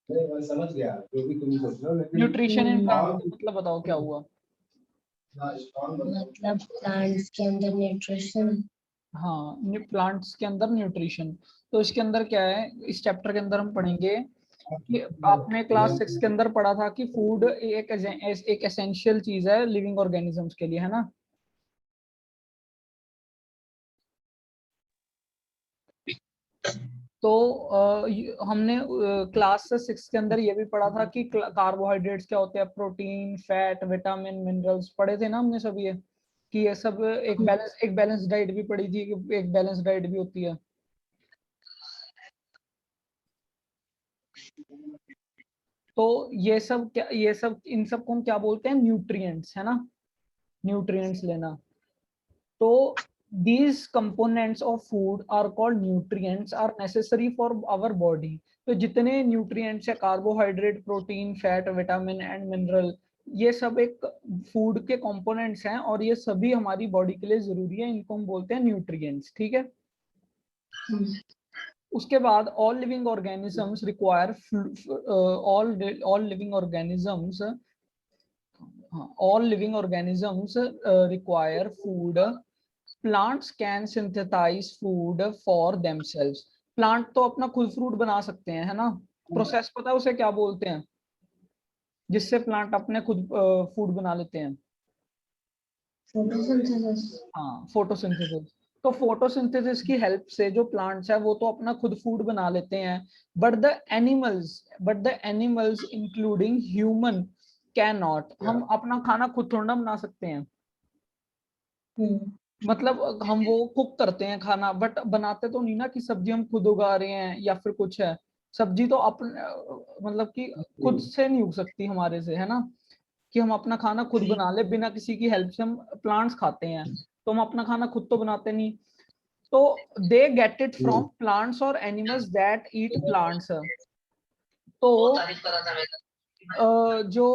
समझ गया जो भी तुम सोच रहे हो, लेकिन न्यूट्रिशन इन प्लांट्स मतलब बताओ क्या हुआ। मतलब प्लांट्स के अंदर न्यूट्रिशन। हाँ, प्लांट्स के अंदर न्यूट्रिशन। तो इसके अंदर क्या है, इस चैप्टर के अंदर हम पढ़ेंगे कि आपने क्लास 6 के अंदर पढ़ा था कि फूड एक एसेंशियल चीज है लिविंग ऑर्गेनिजम्स के लिए, है ना। तो हमने क्लास 6 के अंदर ये भी पढ़ा था कि कार्बोहाइड्रेट्स क्या होते हैं, प्रोटीन, फैट, विटामिन, मिनरल्स पढ़े थे ना हमने सब ये, कि ये सब एक बैलेंस डाइट भी पढ़ी थी कि एक बैलेंस डाइट भी होती है। तो ये सब इन सब को हम क्या बोलते हैं, न्यूट्रिएंट्स, है ना, न्यूट्रिएंट्स लेना। तो these components of food are called nutrients are necessary for our body। तो जितने न्यूट्रिएंट्स है, carbohydrate, protein, fat, vitamin and mineral, ये सब एक फूड के कंपोनेंट्स हैं और ये सभी हमारी बॉडी के लिए जरूरी है, इनको हम बोलते हैं न्यूट्रिएंट्स, ठीक है। उसके बाद all living organisms require all living organisms all living organisms require food। Plants can synthesize food for themselves। Plant तो अपना खुद फ्रूट बना सकते हैं, है ना। प्रोसेस पता है उसे क्या बोलते हैं, जिससे प्लांट अपने खुद फूड बना लेते हैं। फोटोसिंथेसिस। हाँ, फोटोसिंथेसिस। तो फोटोसिंथेसिस की हेल्प से जो प्लांट्स है वो तो अपना खुद फूड बना लेते हैं, but the animals including human can not. हम अपना खाना खुद थोड़ा बना सकते हैं, मतलब हम वो कुक करते हैं खाना, बट बनाते तो नहीं ना कि सब्जी हम खुद उगा रहे हैं या फिर कुछ है। सब्जी तो अपने मतलब कि खुद से नहीं उग सकती हमारे से, है ना, कि हम अपना खाना खुद बना ले बिना किसी की हेल्प से। हम प्लांट्स खाते हैं तो हम अपना खाना खुद तो बनाते नहीं। तो they get it from plants और एनिमल्स दैट ईट प्लांट्स। तो जो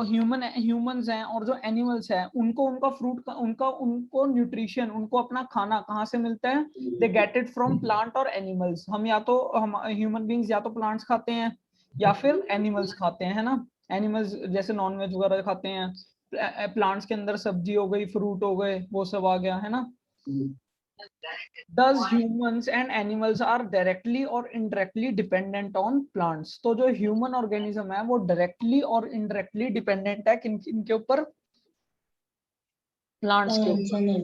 ह्यूमंस हैं और जो एनिमल्स हैं उनको उनका फ्रूट का उनको न्यूट्रिशन, उनको अपना खाना कहाँ से मिलता है, they get it from plant और एनिमल्स। हम ह्यूमन बींग्स या तो प्लांट्स खाते हैं या फिर एनिमल्स खाते हैं, है ना। एनिमल्स जैसे नॉनवेज वगैरह खाते हैं, प्लांट्स के अंदर सब्जी हो गई, फ्रूट हो गए, वो सब आ गया, है ना। Thus humans and animals are directly or indirectly dependent on plants। तो जो ह्यूमन ऑर्गेनिज्म है वो डायरेक्टली और इनडायरेक्टली डिपेंडेंट है इनके ऊपर, प्लांट्स के ऊपर।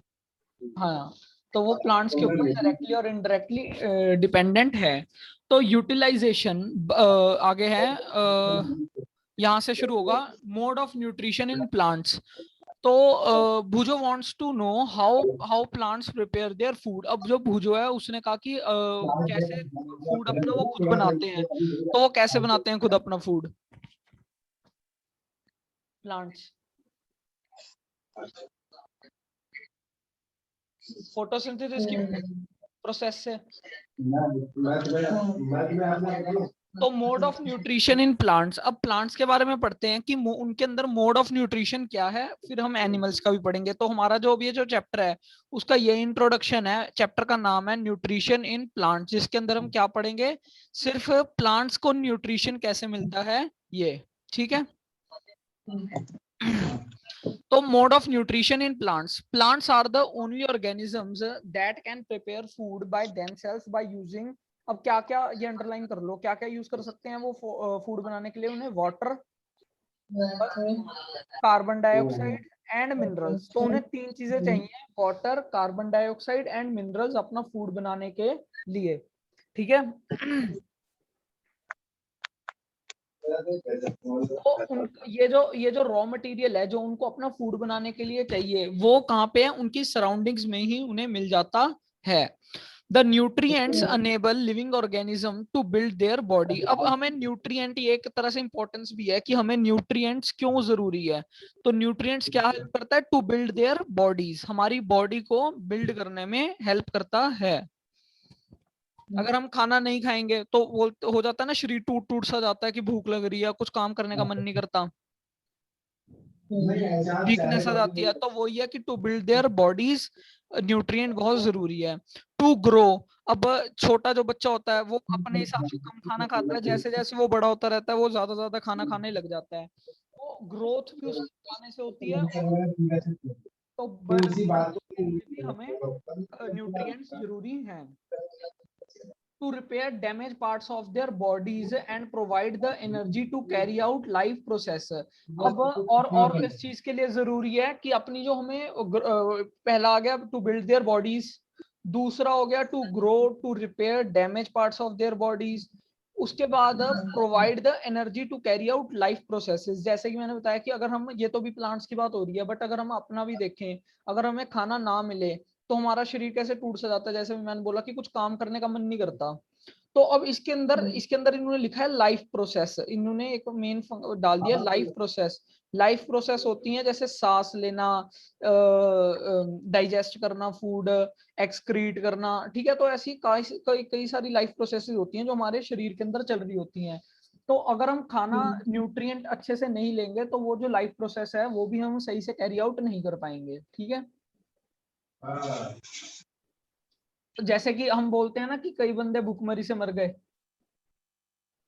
हाँ, तो वो प्लांट्स के ऊपर डायरेक्टली और इनडायरेक्टली डिपेंडेंट है। तो यूटिलाइजेशन आगे है, यहाँ से शुरू होगा, mode of nutrition in plants. तो भुजो wants to know how plants prepare their food. अब जो भुजो है उसने कहा कि कैसे फूड अपना वो खुद बनाते हैं। तो वो कैसे बनाते हैं खुद अपना फूड, प्लांट्स? फोटोसिंथेसिस की प्रोसेस से। तो mode of nutrition in plants, अब प्लांट्स के बारे में पढ़ते हैं कि उनके अंदर मोड ऑफ न्यूट्रिशन क्या है, फिर हम एनिमल्स का भी पढ़ेंगे। तो हमारा जो अभी जो चैप्टर है उसका ये इंट्रोडक्शन है। चैप्टर का नाम है न्यूट्रिशन इन प्लांट्स, जिसके अंदर हम क्या पढ़ेंगे, सिर्फ प्लांट्स को न्यूट्रिशन कैसे मिलता है ये, ठीक है। तो mode of nutrition in plants are the only organisms that can prepare food by themselves by using. अब क्या क्या ये अंडरलाइन कर लो, क्या क्या यूज कर सकते हैं वो फूड बनाने के लिए, उन्हें water, carbon dioxide and minerals. तो उन्हें तीन चीजें चाहिए, water, carbon dioxide and minerals अपना फूड बनाने के लिए, ठीक है। तो ये जो रॉ मटेरियल है जो उनको अपना फूड बनाने के लिए चाहिए, वो कहाँ पे है, उनकी सराउंडिंग्स में ही उन्हें मिल जाता है। The nutrients enable living organism to build their body. अब हमें न्यूट्रिएंट, ये एक तरह से इंपॉर्टेंस भी है कि हमें न्यूट्रिएंट्स क्यों जरूरी है। तो न्यूट्रिएंट्स क्या हेल्प करता है, टू बिल्ड देयर बॉडीज, हमारी बॉडी को बिल्ड करने में हेल्प करता है। अगर हम खाना नहीं खाएंगे तो वो हो जाता है ना, शरीर टूट टूट सा जाता है कि भूख लग रही है, कुछ काम करने का मन नहीं करता, वीकनेस आ जाती है। तो वो ये कि to build their bodies nutrient बहुत जरूरी है। टू ग्रो, अब छोटा जो बच्चा होता है वो अपने हिसाब से कम खाना खाता है, जैसे जैसे वो बड़ा होता रहता है वो ज्यादा ज्यादा खाना खाने लग जाता है, तो ग्रोथ भी उसके खाने से होती है। तो बड़े उसी बड़े बात होने के लिए भी हमें न्यूट्रिएंट्स जरूरी हैं to repair damaged parts of their bodies and provide the energy to carry out life process। अब और किस चीज के लिए जरूरी है कि अपनी जो हमें पहला आ गया टू बिल्ड देयर बॉडीज, दूसरा हो गया to grow to repair damage parts of their bodies, उसके बाद provide the energy to carry out life processes. जैसे कि मैंने बताया कि अगर हम, ये तो भी प्लांट्स की बात हो रही है, बट अगर हम अपना भी देखें, अगर हमें खाना ना मिले तो हमारा शरीर कैसे टूट सा जाता है, जैसे मैंने बोला कि कुछ काम करने का मन नहीं करता। तो अब इसके अंदर इन्होंने लिखा है लाइफ प्रोसेस, इन्होंने एक मेन डाल दिया लाइफ प्रोसेस। लाइफ प्रोसेस होती है जैसे सांस लेना, डाइजेस्ट करना फूड, एक्सक्रीट करना, ठीक है। तो ऐसी कई सारी लाइफ प्रोसेसेस होती हैं जो हमारे शरीर के अंदर चल रही होती हैं। तो अगर हम खाना न्यूट्रिएंट अच्छे से नहीं लेंगे तो वो जो लाइफ प्रोसेस है वो भी हम सही से कैरी आउट नहीं कर पाएंगे, ठीक है। तो जैसे कि हम बोलते हैं ना कि कई बंदे भूखमरी से मर गए,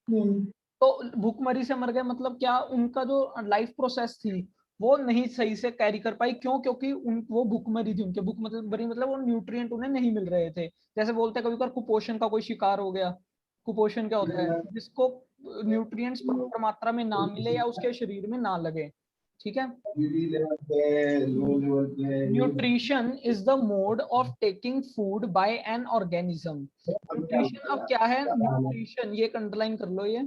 तो भूखमरी से मर गए मतलब क्या, उनका जो लाइफ प्रोसेस थी वो नहीं सही से कैरी कर पाई, क्यों? क्योंकि वो भूखमरी थी, उनके भूखमरी मतलब वो न्यूट्रिएंट उन्हें नहीं मिल रहे थे। जैसे बोलते हैं कभी कभार कुपोषण का कोई शिकार हो गया। कुपोषण क्या होता है? जिसको न्यूट्रिएंट्स प्रॉपर मात्रा में ना मिले या उसके शरीर में ना लगे, ठीक है। Nutrition is the mode of taking food by an organism. Nutrition अब क्या है? न्यूट्रिशन, ये अंडरलाइन कर लो, ये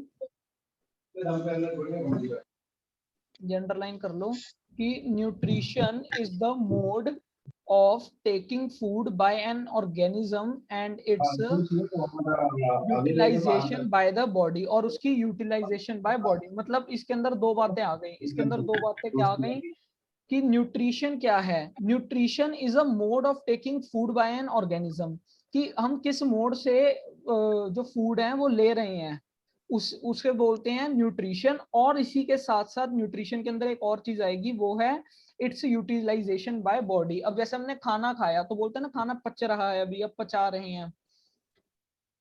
अंडरलाइन कर लो कि nutrition is the mode of taking food by an organism and its utilisation by the body, और उसकी यूटिलाइजेशन बाय बॉडी। मतलब इसके अंदर दो बातें आ गई, इसके अंदर दो बातें क्या आ गई कि न्यूट्रिशन क्या है। Nutrition is a mode of taking food by an organism, कि हम किस मोड से जो फूड है वो ले रहे हैं उसके बोलते हैं न्यूट्रिशन। और इसी के साथ साथ न्यूट्रिशन के अंदर एक और चीज आएगी, वो है इट्स यूटिलाइजेशन बाय बॉडी। अब जैसे हमने खाना खाया तो बोलते हैं ना खाना पच रहा है, अभी अब पचा रहे हैं,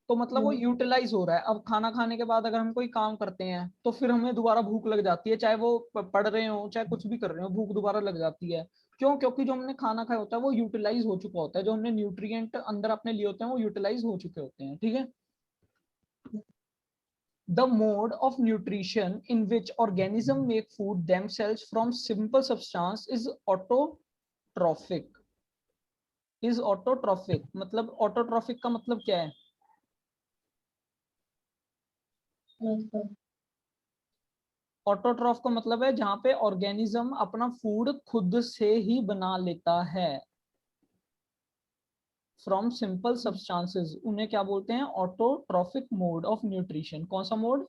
तो मतलब वो यूटिलाइज हो रहा है। अब खाना खाने के बाद अगर हम कोई काम करते हैं तो फिर हमें दोबारा भूख लग जाती है, चाहे वो पढ़ रहे हो चाहे कुछ भी कर रहे हो, भूख दोबारा लग जाती है। क्यों? क्योंकि जो हमने खाना खाया होता है वो यूटिलाइज हो चुका होता है, जो हमने न्यूट्रिएंट अंदर अपने लिए होते हैं वो यूटिलाइज हो चुके होते हैं, ठीक है। The mode of nutrition in which organisms make food themselves from simple substance is autotrophic। is autotrophic मतलब autotrophic का मतलब क्या है? ऑटोट्रॉफ का मतलब है जहां पे ऑर्गेनिज्म अपना फूड खुद से ही बना लेता है फ्रॉम सिंपल सब्सटेंसेस, उन्हें क्या बोलते हैं? Autotrophic mode of nutrition. कौन सा mode?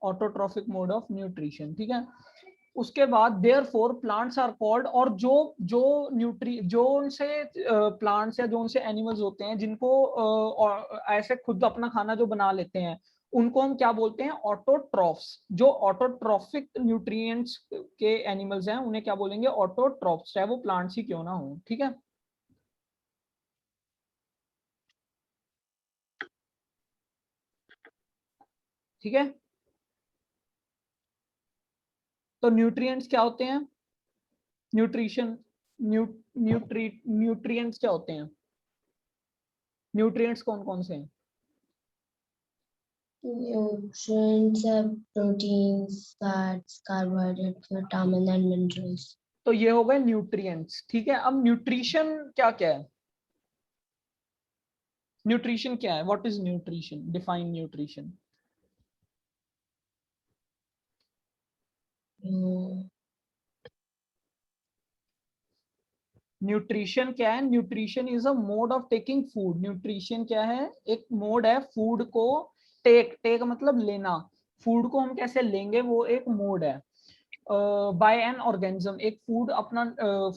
Autotrophic mode of nutrition, ठीक है। उसके बाद देयरफॉर प्लांट्स आर कॉल्ड, और जो उनसे प्लांट्स या जो उनसे एनिमल्स होते हैं जिनको ऐसे खुद अपना खाना जो बना लेते हैं उनको हम क्या बोलते हैं? ऑटोट्रॉफ्स। जो ऑटोट्रॉफिक न्यूट्रिएंट्स के एनिमल्स हैं उन्हें क्या बोलेंगे? ऑटोट्रॉफ्स, चाहे वो प्लांट्स ही क्यों ना हो, ठीक है। ठीक है, तो न्यूट्रिएंट्स क्या होते हैं? न्यूट्रिशन न्यूट्रिएंट्स क्या होते हैं? न्यूट्रिएंट्स कौन कौन से हैं? Nutrients are proteins, fats, carbohydrates, vitamins and minerals. तो ये हो गए न्यूट्रिएंट्स, ठीक है। अब न्यूट्रिशन क्या क्या है? न्यूट्रिशन क्या है? What is nutrition? Define nutrition. Nutrition क्या है? Nutrition is a mode of taking food. Nutrition क्या है? एक मोड है फूड को टेक मतलब लेना, फूड को हम कैसे लेंगे वो एक मोड है। बाय एन ऑर्गेनिज्म, एक फूड अपना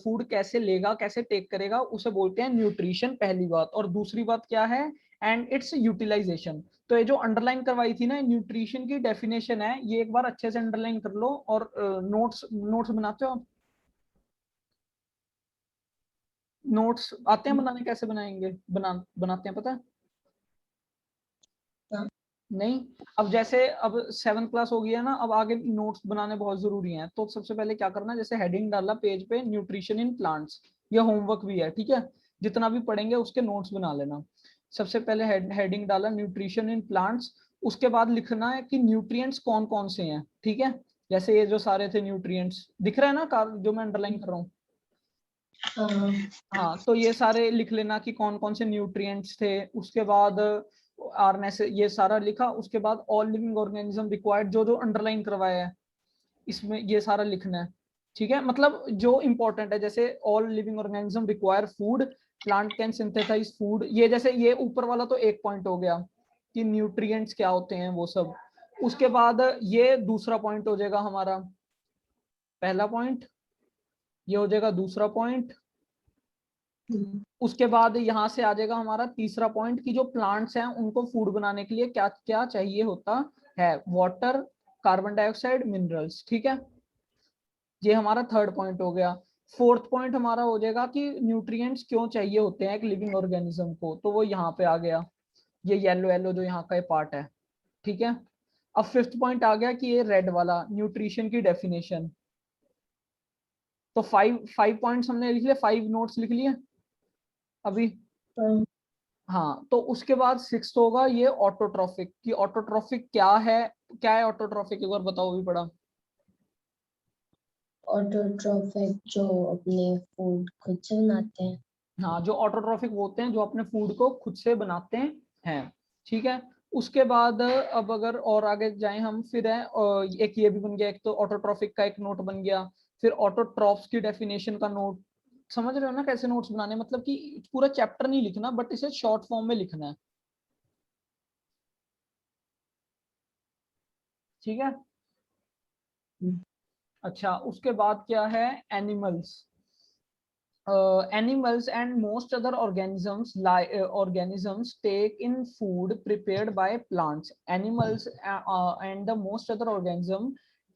फूड कैसे लेगा, कैसे टेक करेगा, उसे बोलते हैं न्यूट्रिशन, पहली बात। और दूसरी बात क्या है? And its utilisation. तो ये जो अंडरलाइन करवाई थी ना न्यूट्रिशन की डेफिनेशन है, ये एक बार अच्छे से अंडरलाइन कर लो और नोट्स बनाते हो। नोट्स आते हैं बनाने? कैसे बनाएंगे? बनाते हैं पता है? हाँ। नहीं। अब जैसे अब 7th क्लास हो गई है ना, अब आगे नोट्स बनाने बहुत जरूरी हैं। तो सबसे पहले क्या करना है, जैसे हेडिंग डाला पेज पे, न्यूट्रिशन इन प्लांट्स, ये होमवर्क भी है, ठीक है? जितना भी पढ़ेंगे उसके नोट्स बना लेना। सबसे पहले हेडिंग डाला न्यूट्रिशन इन प्लांट्स, उसके बाद लिखना है कि न्यूट्रिएंट्स कौन कौन से हैं, ठीक है? जैसे ये जो सारे थे न्यूट्रिएंट्स दिख रहा है ना, जो मैं अंडरलाइन कर रहा हूँ। हाँ। हाँ, तो ये सारे लिख लेना कि कौन कौन से न्यूट्रिएंट्स थे। उसके बाद आरने से ये सारा लिखा। उसके बाद ऑल लिविंग ऑर्गेनिज्म रिक्वायर्ड, जो जो अंडरलाइन करवाया है इसमें ये सारा लिखना है, ठीक है? मतलब जो इंपॉर्टेंट है, जैसे all living organism require food, plant can synthesise food, ये जैसे ये ऊपर वाला तो एक पॉइंट हो गया कि न्यूट्रिएंट्स क्या होते हैं वो सब। उसके बाद ये दूसरा पॉइंट हो जाएगा हमारा, पहला पॉइंट ये हो जाएगा दूसरा पॉइंट। उसके बाद यहाँ से आ जाएगा हमारा तीसरा पॉइंट कि जो प्लांट्स हैं उनको फूड बनाने के लिए क्या क्या चाहिए होता है, वाटर, कार्बन डाइऑक्साइड, मिनरल्स, ठीक है? ये हमारा थर्ड पॉइंट हो गया। फोर्थ पॉइंट हमारा हो जाएगा कि न्यूट्रिएंट्स क्यों चाहिए होते हैं एक लिविंग ऑर्गेनिज्म को, तो वो यहाँ पे आ गया, ये येलो येलो जो यहाँ का पार्ट है, ठीक है? अब फिफ्थ पॉइंट आ गया कि ये रेड वाला, न्यूट्रिशन की डेफिनेशन। तो फाइव पॉइंट्स हमने लिख लिए, 5 नोट्स लिख लिए अभी। हाँ, तो उसके बाद सिक्स्थ होगा ये ऑटोट्रॉफिक, कि ऑटोट्रॉफिक क्या है? क्या है ऑटोट्रॉफिक, एक बार बताओ, भी पढ़ा। ऑटोट्रॉफिक जो अपने फूड खुद से बनाते हैं। हाँ, जो ऑटोट्रॉफिक होते हैं जो अपने फूड को खुद से बनाते हैं, ठीक है? उसके बाद अब अगर और आगे जाएं हम, फिर है एक ये भी बन गया, एक तो ऑटोट्रॉफिक का एक नोट बन गया। फिर ऑटोट्रॉफ्स की डेफिनेशन का नोट। समझ रहे हो ना कैसे नोट्स बनाने? मतलब कि पूरा चैप्टर नहीं लिखना, बट इसे शॉर्ट फॉर्म में लिखना है, ठीक है? अच्छा, उसके बाद क्या है, animals. Animals and most other organisms take in food prepared by plants. Animals and the most other organism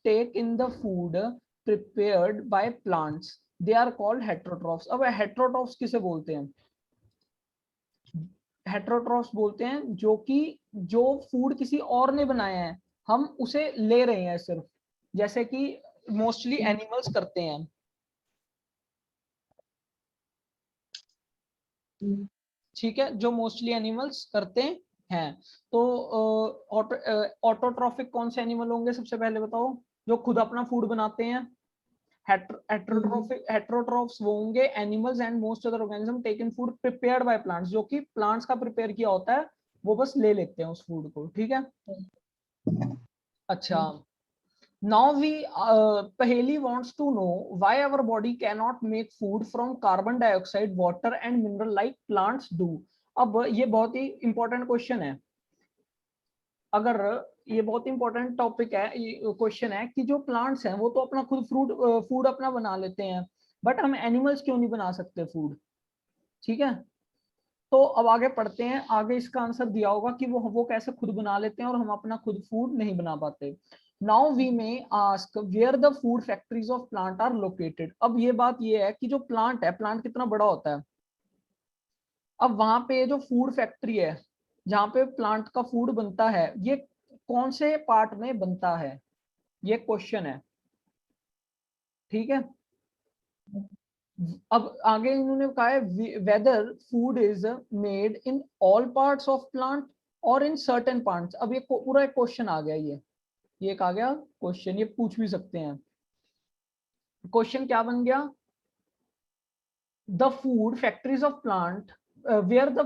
take in the food prepared by plants. They are called heterotrophs. अब heterotrophs किसे बोलते हैं? हेट्रोट्रॉफ्स बोलते हैं जो food किसी और ने बनाया है, हम उसे ले रहे हैं सिर्फ, जैसे कि मोस्टली एनिमल्स करते हैं, ठीक है? जो मोस्टली एनिमल्स करते हैं। तो ऑटोट्रॉफिक कौन से एनिमल होंगे सबसे पहले बताओ, जो खुद अपना फूड बनाते हैं? हेट्रोट्रॉफ्स वो होंगे animals and most other organism taken food prepared by plants, जो कि प्लांट्स का प्रिपेयर किया होता है, वो बस ले लेते हैं उस फूड को, ठीक है? अच्छा, now we Paheli wants to know why our body cannot make food from carbon dioxide, water and mineral like plants do. अब ये बहुत ही इंपॉर्टेंट क्वेश्चन है। अगर ये बहुत इंपॉर्टेंट टॉपिक है, ये क्वेश्चन है कि जो प्लांट्स हैं वो तो अपना खुद फूड अपना बना लेते हैं, बट हम एनिमल्स क्यों नहीं बना सकते फूड, ठीक है? तो अब आगे पढ़ते हैं, आगे इसका आंसर दिया होगा कि वो कैसे खुद बना लेते हैं और हम अपना खुद फूड नहीं बना पाते। Now we may ask where the food factories of plant are located. अब ये बात ये है कि जो प्लांट है, प्लांट कितना बड़ा होता है, अब वहां पे जो फूड फैक्ट्री है जहाँ पे प्लांट का फूड बनता है, ये कौन से पार्ट में बनता है, ये क्वेश्चन है, ठीक है? अब आगे इन्होंने कहा है whether food is made in all parts of plant और इन सर्टेन पार्ट्स। अब ये पूरा एक क्वेश्चन आ गया, ये एक आ गया क्वेश्चन, ये पूछ भी सकते हैं। क्वेश्चन क्या बन गया, the food factories of plant where the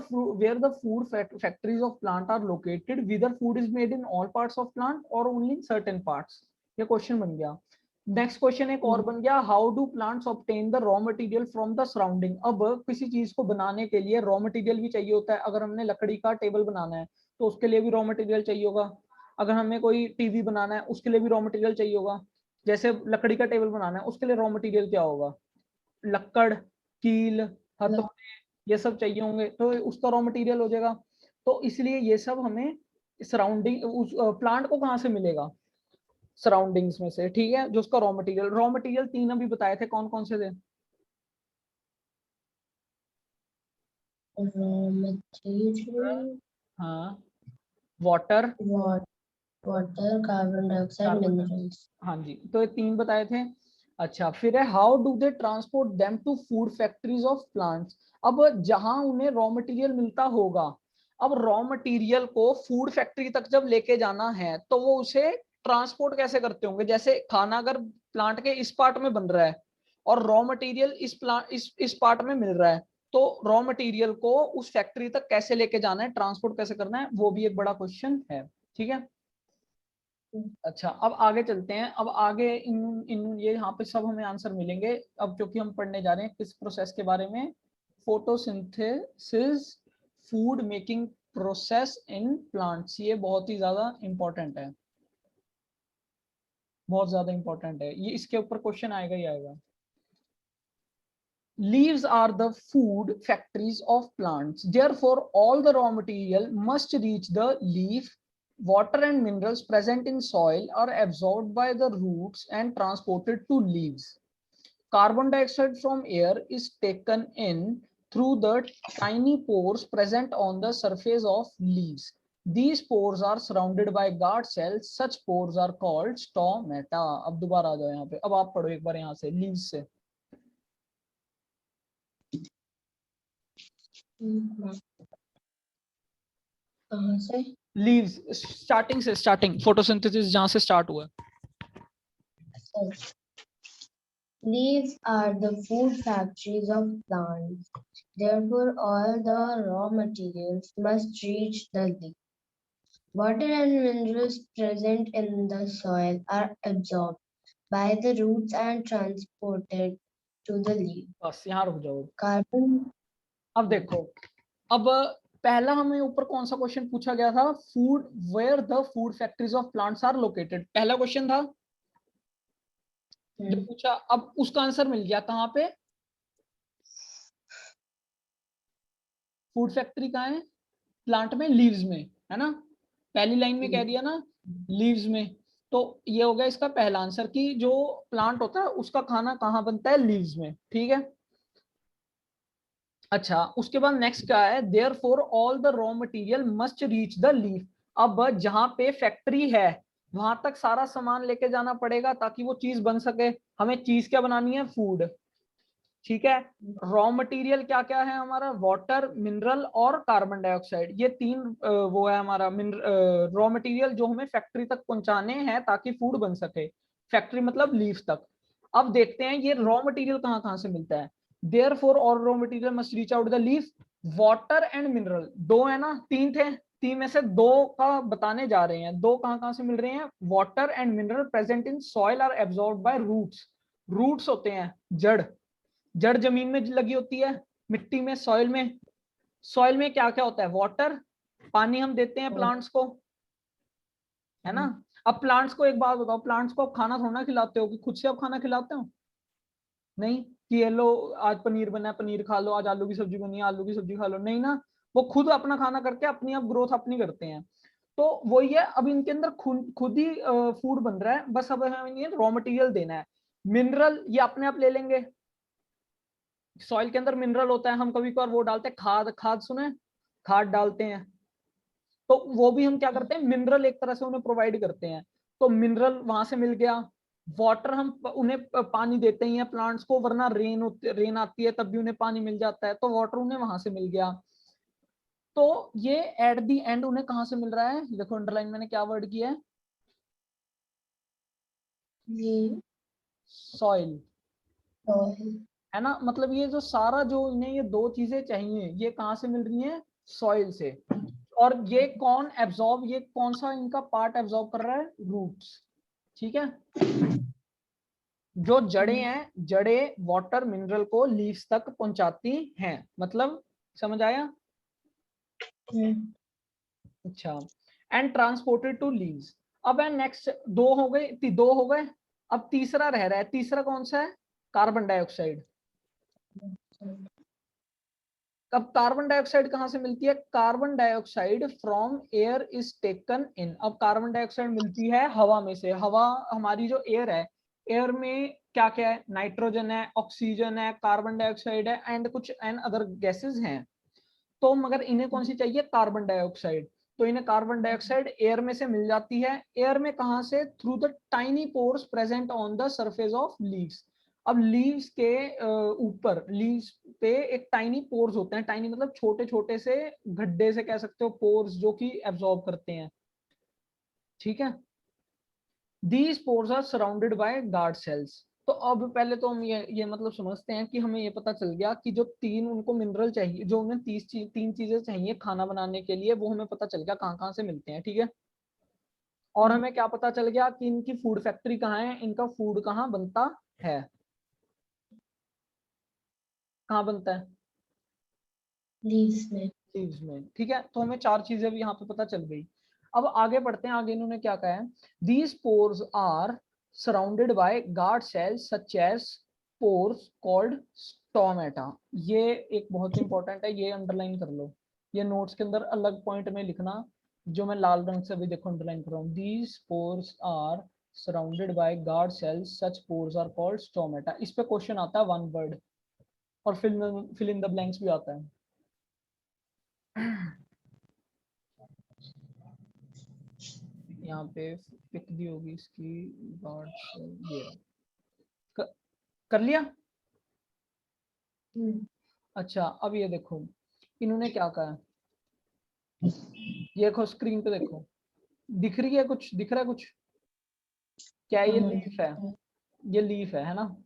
food factories of plant are located, whether food is made in all parts of plant or only in certain parts, ये क्वेश्चन बन गया। नेक्स्ट क्वेश्चन एक और बन गया, how do plants obtain the raw material from the surrounding. अब किसी चीज को बनाने के लिए रॉ मटेरियल भी चाहिए होता है। अगर हमने लकड़ी का टेबल बनाना है तो उसके लिए भी रॉ मटेरियल चाहिए होगा। अगर हमें कोई टीवी बनाना है उसके लिए भी रॉ मटेरियल चाहिए होगा। जैसे लकड़ी का टेबल बनाना है उसके लिए रॉ मटेरियल क्या होगा, लक्कड़, कील, हथौड़े, ये सब चाहिए होंगे, तो उसका रॉ मटेरियल हो जाएगा। तो इसलिए ये सब हमें सराउंडिंग, उस प्लांट को कहाँ से मिलेगा, सराउंडिंग्स में से, ठीक है? जो उसका रॉ मटेरियल 3 अभी बताए थे, कौन कौन से थे? raw material, हाँ, water, water, carbon dioxide, carbon, minerals. हाँ जी, तो ये 3 बताए थे। अच्छा, फिर है how do they transport them to food factories of plants. अब जहां उन्हें रॉ मटेरियल मिलता होगा, अब रॉ मटेरियल को फूड फैक्ट्री तक जब लेके जाना है तो वो उसे ट्रांसपोर्ट कैसे करते होंगे। जैसे खाना अगर प्लांट के इस पार्ट में बन रहा है और रॉ मटेरियल इस प्लांट इस पार्ट में मिल रहा है, तो रॉ मटेरियल को उस फैक्ट्री तक कैसे लेके जाना है, ट्रांसपोर्ट कैसे करना है, वो भी एक बड़ा क्वेश्चन है। ठीक है। अच्छा, अब आगे चलते हैं। अब आगे इन इन ये यहाँ पे सब हमें आंसर मिलेंगे। अब क्योंकि हम पढ़ने जा रहे हैं किस प्रोसेस के बारे में, photosynthesis food making process in plants. ये बहुत ही ज्यादा इंपॉर्टेंट है, बहुत ज्यादा इंपॉर्टेंट है ये, इसके ऊपर क्वेश्चन आएगा ही आएगा। Leaves are the food factories of plants. Therefore, all the raw material must reach the leaf. Water and minerals present in soil are absorbed by the roots and transported to leaves. Carbon dioxide from air is taken in through the tiny pores present on the surface of leaves. These pores are surrounded by guard cells. Such pores are called stomata. अब दोबारा आ जाओ यहाँ पे, अब आप पढ़ो एक बार यहाँ से leaves से। कहाँ से? लीव्स, स्टार्टिंग से, स्टार्टिंग फोटोसिंथेसिस जहां से स्टार्ट हुआ। Leaves are the food factories of plants. Therefore, all the raw materials must reach the leaf. Water and minerals present in the soil are absorbed by the roots and transported to the leaf. बस यहाँ रुक जाओ। Carbon. अब देखो, अब पहला हमें ऊपर कौन सा क्वेश्चन पूछा गया था, food, where the food factories of plants are located, पहला क्वेश्चन था जो पूछा। अब उसका आंसर मिल गया कहाँ पे, फूड फैक्ट्री कहाँ है, प्लांट में, लीव्स में, है ना। पहली लाइन में कह दिया ना, लीव्स में। तो ये हो गया इसका पहला आंसर कि जो प्लांट होता है उसका खाना कहाँ बनता है, लीव्स में। ठीक है। अच्छा, उसके बाद नेक्स्ट क्या है, therefore all the raw material must reach the leaf. अब जहां पे फैक्ट्री है वहां तक सारा सामान लेके जाना पड़ेगा ताकि वो चीज बन सके। हमें चीज क्या बनानी है, फूड। ठीक है। रॉ मटेरियल क्या क्या है हमारा, वाटर, मिनरल और कार्बन डाइऑक्साइड, ये 3 वो है हमारा रॉ मटेरियल जो हमें फैक्ट्री तक पहुंचाने हैं ताकि फूड बन सके। फैक्ट्री मतलब लीफ तक। अब देखते हैं ये रॉ मटेरियल कहाँ कहाँ से मिलता है। Therefore all raw material must reach out the leaf. Water and mineral, 2 है ना, 3 थे, 3 में से 2 का बताने जा रहे हैं। 2 कहाँ कहाँ से मिल रहे हैं, water and mineral present in soil are absorbed by roots. Roots होते हैं जड़, जड़ जमीन में लगी होती है, मिट्टी में, सॉइल में। सॉइल में क्या क्या होता है, वाटर, पानी हम देते हैं प्लांट्स को, है ना। अब प्लांट्स को एक बात बताओ, प्लांट्स को आप खाना थोड़ा खिलाते हो कि खुद से आप खाना खिलाते हो, नहीं कि ये लो आज पनीर बना है पनीर खा लो, आज आलू की सब्जी बनी है आलू की सब्जी खा लो, नहीं ना। वो खुद अपना खाना करके अपनी आप ग्रोथ अपनी करते हैं। तो वही है, अब इनके अंदर खुद ही फूड बन रहा है, बस अब हमें ये रॉ मटेरियल देना है। मिनरल ये अपने आप ले लेंगे, सॉइल के अंदर मिनरल होता है, हम कभी कभार वो डालते हैं खाद, खाद सुने, खाद डालते हैं, तो वो भी हम क्या करते हैं, मिनरल एक तरह से उन्हें प्रोवाइड करते हैं। तो मिनरल वहां से मिल गया। वाटर हम उन्हें पानी देते ही हैं प्लांट्स को, वरना रेन आती है तब भी उन्हें पानी मिल जाता है, तो वाटर उन्हें वहां से मिल गया। तो ये एट दी एंड उन्हें कहां से मिल रहा है, देखो अंडरलाइन मैंने क्या वर्ड किया है, सॉइल, है ना। मतलब ये जो सारा जो इन्हें ये 2 चीजें चाहिए, ये कहां से मिल रही हैं, सॉइल से। और ये कौन एब्जॉर्ब, ये कौन सा इनका पार्ट एब्जॉर्ब कर रहा है, रूट्स। ठीक है। जो जड़ें हैं, जड़ें वाटर मिनरल को लीव्स तक पहुंचाती हैं, मतलब समझ आया। अच्छा, एंड ट्रांसपोर्टेड टू लीव्स। अब है नेक्स्ट, 2 हो गए, 2 हो गए। अब तीसरा रह रहा है, तीसरा कौन सा है, कार्बन डाइऑक्साइड। अब कार्बन डाइऑक्साइड कहां से मिलती है, carbon dioxide from air is taken in. अब कार्बन डाइऑक्साइड मिलती है हवा में से। हवा हमारी जो एयर है, एयर में क्या क्या है, नाइट्रोजन है, ऑक्सीजन है, कार्बन डाइऑक्साइड है एंड कुछ एंड अदर गैसेस हैं। तो मगर इन्हें कौन सी चाहिए, कार्बन डाइऑक्साइड। तो इन्हें कार्बन डाइऑक्साइड एयर में से मिल जाती है। एयर में कहां से, through the tiny pores present on the surface of leaves. अब लीव्स के ऊपर, लीव्स पे एक टाइनी पोर्स होते हैं, टाइनी मतलब छोटे छोटे से गड्ढे से कह सकते हो, पोर्स जो कि एब्जॉर्ब करते हैं, ठीक है। These pores are surrounded by guard cells। तो अब पहले तो हम ये मतलब समझते हैं कि हमें ये पता चल गया कि जो तीन उनको मिनरल चाहिए, जो उन्हें तीन चीजें चाहिए खाना बनाने के लिए, वो हमें पता चल गया कहाँ कहाँ से मिलते हैं, ठीक है। और हमें क्या पता चल गया कि इनकी फूड फैक्ट्री कहाँ है, इनका फूड कहाँ बनता है, कहाँ बनता है, लीव्स में। लीव्स में, ठीक है। तो हमें चार चीजें भी यहाँ पे पता चल गई। अब आगे बढ़ते हैं, आगे इन्होंने क्या कहा है, these pores are surrounded by guard cells such as pores called stomata. ये एक बहुत इंपॉर्टेंट है, ये अंडरलाइन कर लो, ये नोट्स के अंदर अलग पॉइंट में लिखना, जो मैं लाल रंग से भी देखो अंडरलाइन कर रहा हूँ। These pores are surrounded by guard cells such pores are called stomata. इस पे क्वेश्चन आता है 1 वर्ड, और फिल इन द ब्लैंक्स भी आता है। यहाँ पे पिक दी होगी इसकी गार्ड सेल, ये कर लिया। अच्छा, अब ये देखो इन्होंने क्या कहा, ये देखो स्क्रीन पे देखो, दिख रही है कुछ, दिख रहा है कुछ, क्या ये लीफ है, ये लीफ है ना,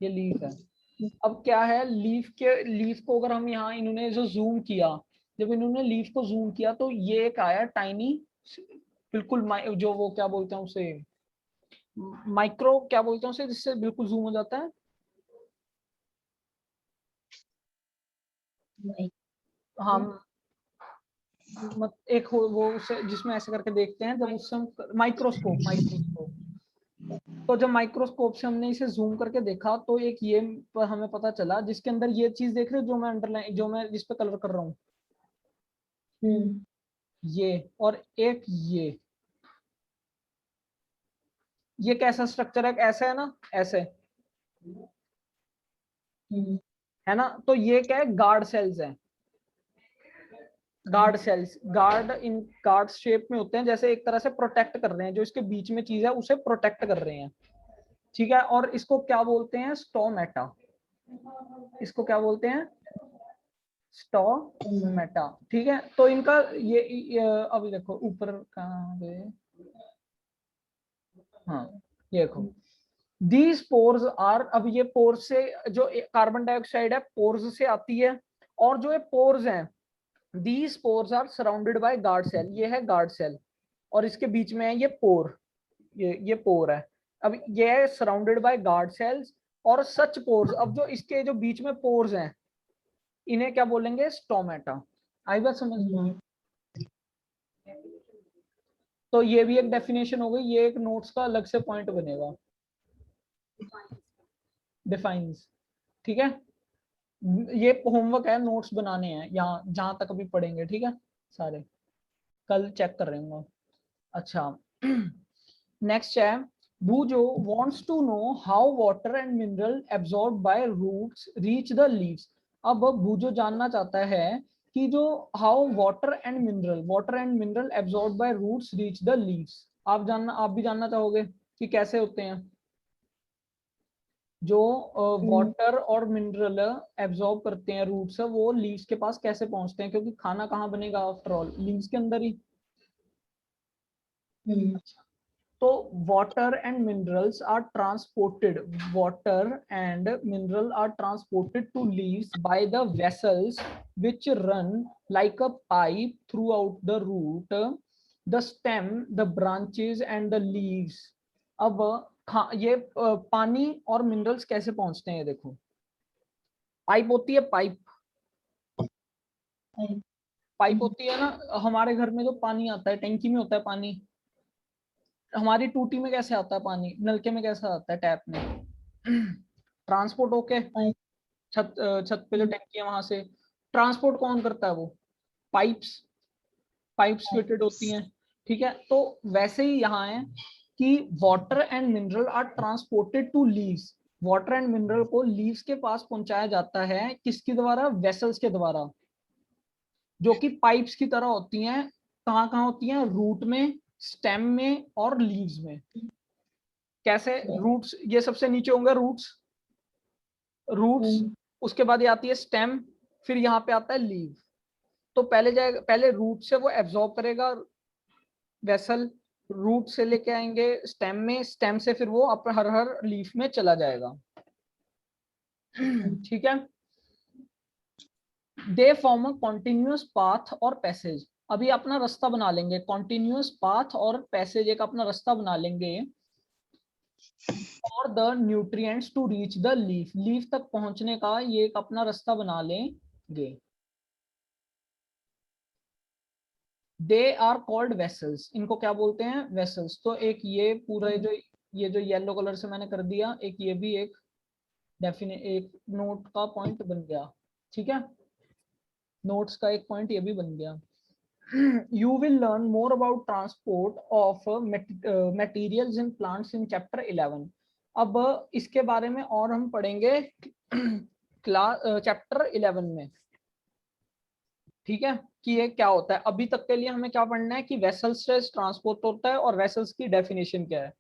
ये लीफ है। अब क्या है, लीफ को अगर हम यहाँ, इन्होंने जो जूम किया, जब इन्होंने लीफ को जूम किया तो ये एक आया टाइनी, बिल्कुल जो वो क्या बोलते हैं उसे, माइक्रो क्या बोलते हैं उसे, जिससे बिल्कुल जूम हो जाता है, हाँ एक वो उसे जिसमें ऐसे करके देखते हैं, जब उससे हम माइक्रोस्कोप, तो जब माइक्रोस्कोप से हमने इसे जूम करके देखा तो एक ये हमें पता चला, जिसके अंदर ये चीज देख रहे हो जो मैं अंडरलाइन, जो मैं जिस पे कलर कर रहा हूँ, ये, और एक ये कैसा स्ट्रक्चर है, ऐसा है ना, ऐसे है ना। तो ये क्या है, गार्ड सेल्स है, गार्ड सेल्स, गार्ड इन गार्ड शेप में होते हैं, जैसे एक तरह से प्रोटेक्ट कर रहे हैं, जो इसके बीच में चीज है उसे प्रोटेक्ट कर रहे हैं, ठीक है। और इसको क्या बोलते हैं, स्टोमेटा, इसको क्या बोलते हैं, स्टोमेटा, ठीक है। तो इनका ये अभी देखो ऊपर कहाँ गए, हाँ ये देखो, दीज पोर्स आर, अब ये पोर्स से जो कार्बन डाइऑक्साइड है पोर्स से आती है, और जो ये पोर्स हैं, these pores are surrounded by guard cell, ये है गार्ड सेल, और इसके बीच में है ये पोर, ये पोर है। अब ये है सराउंडेड बाय गार्ड सेल्स और सच पोर्स, अब जो इसके जो बीच में पोर्स हैं, इन्हें क्या बोलेंगे, स्टोमेटा। आई बात समझ में। तो ये भी एक डेफिनेशन हो गई, ये एक नोट्स का अलग से पॉइंट बनेगा, डिफाइंस, ठीक है। ये होमवर्क है, नोट्स बनाने हैं यहाँ जहां तक अभी पढ़ेंगे, ठीक है, सारे कल चेक कर रहे होंगे। अच्छा नेक्स्ट है, Bujo wants to know how water and mineral absorbed by roots reach the leaves। अब बूजो जानना चाहता है कि जो how water and mineral absorbed by roots reach the leaves। आप भी जानना चाहोगे कि कैसे होते हैं, जो वाटर और मिनरल एब्जॉर्ब करते हैं रूट से, वो लीव्स के पास कैसे पहुंचते हैं, क्योंकि खाना कहाँ बनेगा आफ्टर ऑल, लीव्स के अंदर ही। तो water and minerals are transported, to leaves by the vessels which run like a pipe throughout the root, the stem, the branches and the leaves. अब ये पानी और मिनरल्स कैसे पहुंचते हैं, ये देखो, पाइप होती है, पाइप होती है ना, हमारे घर में जो पानी आता है टैंकी में होता है पानी, हमारी टूटी में कैसे आता है पानी, नलके में कैसे आता है, टैप में, ट्रांसपोर्ट होके छत पे जो टैंकी है वहां से, ट्रांसपोर्ट कौन करता है, वो पाइप्स फिटेड होती हैं, ठीक है। तो वैसे ही यहाँ है कि water and mineral are transported to leaves, water and mineral को लीव्स के पास पहुंचाया जाता है, किसके द्वारा, वेसल्स के द्वारा, जो कि पाइप्स की तरह होती हैं। कहाँ कहाँ होती हैं? रूट में, स्टेम में और लीव्स में। कैसे? रूट्स, ये सबसे नीचे होंगे रूट्स, रूट्स, उसके बाद ये आती है स्टेम, फिर यहाँ पे आता है लीव। तो पहले जाएगा, पहले रूट से वो एब्जॉर्ब करेगा वेसल, रूट से लेके आएंगे स्टेम में, स्टेम से फिर वो हर हर लीफ में चला जाएगा। ठीक है। They form a continuous path और पैसेज। अभी अपना रास्ता बना लेंगे, कॉन्टिन्यूअस पाथ और पैसेज एक अपना रास्ता बना लेंगे for the nutrients to reach the leaf. Leaf तक पहुंचने का ये एक अपना रास्ता बना लेंगे। They are called vessels. इनको क्या बोलते हैं? वेसल्स। तो एक ये पूरा ये जो येलो कलर से मैंने कर दिया, एक ये भी एक एक नोट का पॉइंट बन गया। ठीक है, नोट्स का एक पॉइंट ये भी बन गया। You will learn more about transport of materials in plants in chapter 11. अब इसके बारे में और हम पढ़ेंगे क्लास चैप्टर 11 में। ठीक है, कि ये क्या होता है। अभी तक के लिए हमें क्या पढ़ना है कि वेसल्स से ट्रांसपोर्ट होता है और वेसल्स की डेफिनेशन क्या है।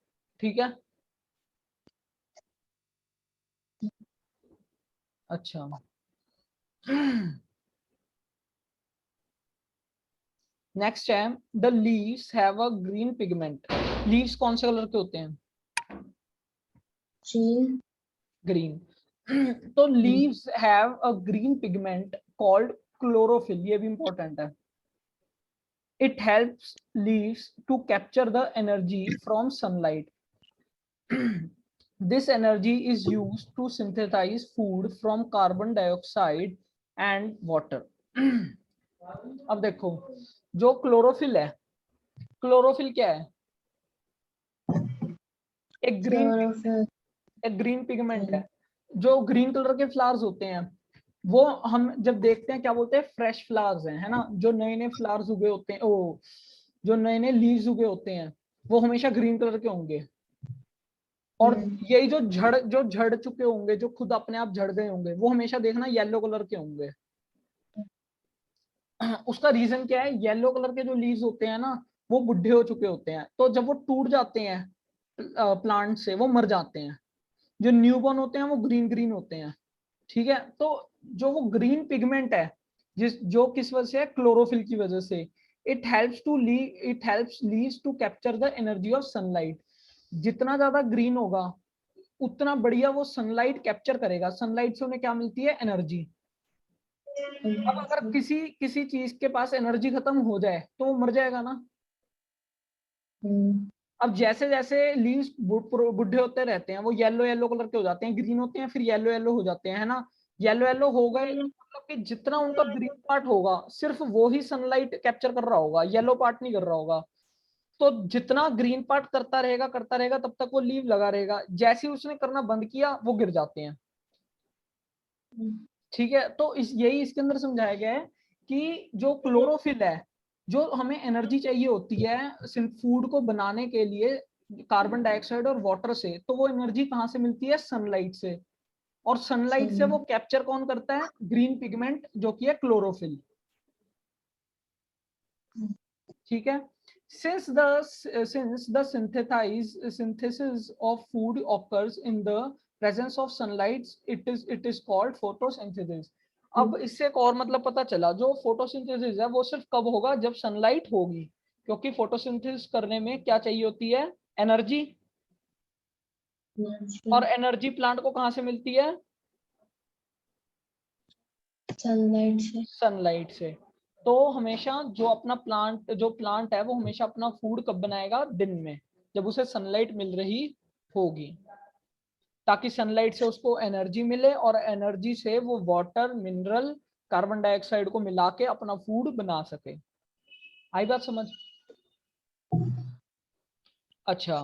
ठीक है, अच्छा। नेक्स्ट है the leaves have a green pigment. Leaves कौन से कलर के होते हैं? ग्रीन। तो leaves have a green pigment called chlorophyll. ये भी इंपॉर्टेंट है। It helps leaves to capture the energy from sunlight. This energy is used to synthesise food from carbon dioxide and water. अब देखो, जो क्लोरोफिल है, chlorophyll क्या है? एक ग्रीन पिगमेंट है। जो ग्रीन कलर के फ्लावर्स होते हैं वो हम जब देखते हैं क्या बोलते हैं? फ्रेश फ्लावर्स हैं, है ना। जो नए नए फ्लावर्स उगे होते हैं, ओ जो नए नए लीव्स उगे होते हैं वो हमेशा ग्रीन कलर के होंगे। और यही जो झड़ चुके होंगे, जो खुद अपने आप झड़ गए होंगे, वो हमेशा देखना येलो कलर के होंगे। उसका रीजन क्या है? येलो कलर के जो लीव्स होते हैं ना, वो बुढ़े हो चुके होते हैं। तो जब वो टूट जाते हैं प्लांट से, वो मर जाते हैं। जो न्यूबॉर्न होते हैं वो ग्रीन ग्रीन होते हैं। ठीक है, तो जो वो ग्रीन पिगमेंट है, जो किस वजह से है? क्लोरोफिल की वजह से। It helps leaves to capture the energy of sunlight. जितना ज्यादा ग्रीन होगा उतना बढ़िया वो सनलाइट कैप्चर करेगा। सनलाइट से उन्हें क्या मिलती है? एनर्जी। अब अगर किसी किसी चीज के पास एनर्जी खत्म हो जाए तो वो मर जाएगा ना। अब जैसे जैसे लीव्स बुढ़े होते रहते हैं, वो येलो येलो कलर के हो जाते हैं, ग्रीन होते हैं, फिर येलो येलो हो जाते हैं, है ना। येलो येलो हो गए तो मतलब कि जितना उनका ग्रीन पार्ट होगा सिर्फ वो ही सनलाइट कैप्चर कर रहा होगा, येलो पार्ट नहीं कर रहा होगा। तो जितना ग्रीन पार्ट करता रहेगा तब तक वो लीव लगा रहेगा। जैसे ही उसने करना बंद किया वो गिर जाते हैं। ठीक है, तो यही इसके अंदर समझाया गया है कि जो क्लोरोफिल है, जो हमें एनर्जी चाहिए होती है फूड को बनाने के लिए कार्बन डाइऑक्साइड और वाटर से, तो वो एनर्जी कहाँ से मिलती है? सनलाइट से। और सनलाइट से वो कैप्चर कौन करता है? ग्रीन पिगमेंट, जो कि है क्लोरोफिल। ठीक है। Since the synthesis of food occurs in the presence of sunlight, it is called photosynthesis. अब इससे एक और मतलब पता चला, जो फोटोसिंथेसिस है वो सिर्फ कब होगा? जब सनलाइट होगी। क्योंकि फोटोसिंथेसिस करने में क्या चाहिए होती है? एनर्जी। और एनर्जी प्लांट को कहाँ से मिलती है? सनलाइट से। तो हमेशा जो प्लांट है वो हमेशा अपना फूड कब बनाएगा? दिन में, जब उसे सनलाइट मिल रही होगी, ताकि सनलाइट से उसको एनर्जी मिले और एनर्जी से वो वाटर, मिनरल, कार्बन डाइऑक्साइड को मिला के अपना फूड बना सके। आई बात समझ? अच्छा,